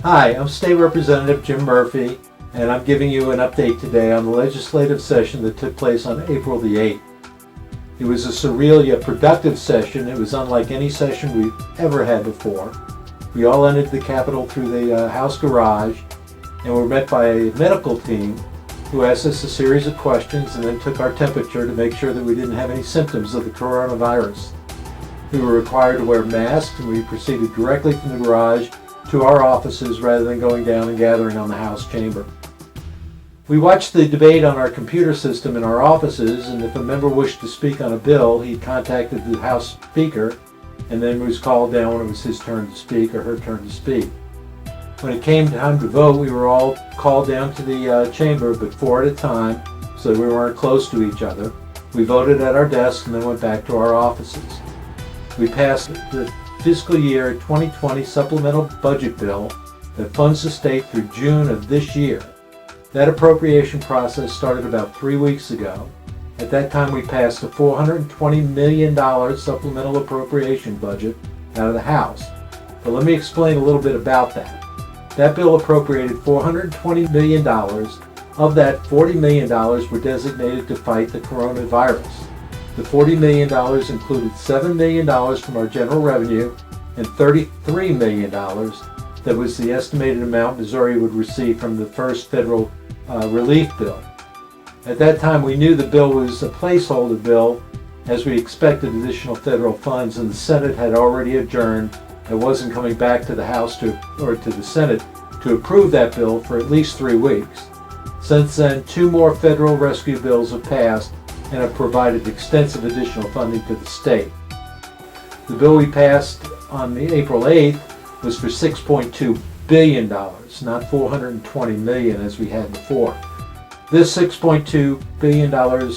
Hi, I'm State Representative Jim Murphy, and I'm giving you an update today on the legislative session that took place on April the 8th. It was a surreal yet productive session. It was unlike any session we've ever had before. We all entered the Capitol through the House garage and were met by a medical team who asked us a series of questions and then took our temperature to make sure that we didn't have any symptoms of the coronavirus. We were required to wear masks, and we proceeded directly from the garage to our offices rather than going down and gathering on the House chamber. We watched the debate on our computer system in our offices, and if a member wished to speak on a bill, he contacted the House Speaker and then was called down when it was his turn to speak or her turn to speak. When it came time to vote, we were all called down to the chamber, but four at a time, so we weren't close to each other. We voted at our desks and then went back to our offices. We passed the fiscal year 2020 Supplemental Budget bill that funds the state through June of this year. That appropriation process started about 3 weeks ago. At that time, we passed a $420 million supplemental appropriation budget out of the House. But let me explain a little bit about that. That bill appropriated $420 million. Of that, $40 million were designated to fight the coronavirus. The $40 million included $7 million from our general revenue and $33 million that was the estimated amount Missouri would receive from the first federal relief bill. At that time, we knew the bill was a placeholder bill as we expected additional federal funds, and the Senate had already adjourned and wasn't coming back to the House to the Senate to approve that bill for at least 3 weeks. Since then, 2 more federal rescue bills have passed and have provided extensive additional funding to the state. The bill we passed on the April 8th was for $6.2 billion, not $420 million as we had before. This $6.2 billion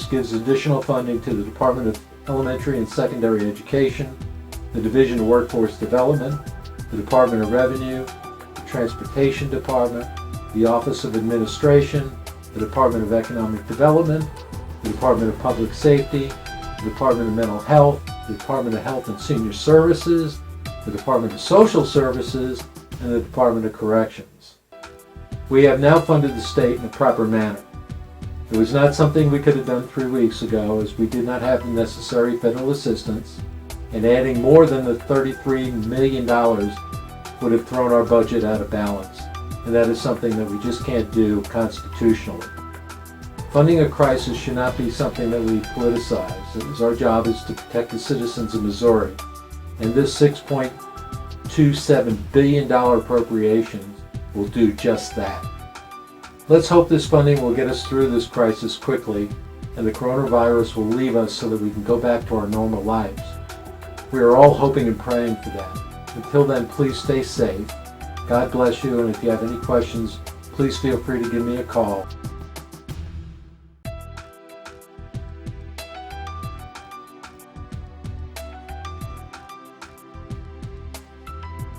gives additional funding to the Department of Elementary and Secondary Education, the Division of Workforce Development, the Department of Revenue, the Transportation Department, the Office of Administration, the Department of Economic Development, the Department of Public Safety, the Department of Mental Health, the Department of Health and Senior Services, the Department of Social Services, and the Department of Corrections. We have now funded the state in a proper manner. It was not something we could have done 3 weeks ago, as we did not have the necessary federal assistance, and adding more than the $33 million would have thrown our budget out of balance, and that is something that we just can't do constitutionally. Funding a crisis should not be something that we politicize. Our job is to protect the citizens of Missouri, and this $6.27 billion appropriations will do just that. Let's hope this funding will get us through this crisis quickly, and the coronavirus will leave us so that we can go back to our normal lives. We are all hoping and praying for that. Until then, please stay safe. God bless you, and if you have any questions, please feel free to give me a call.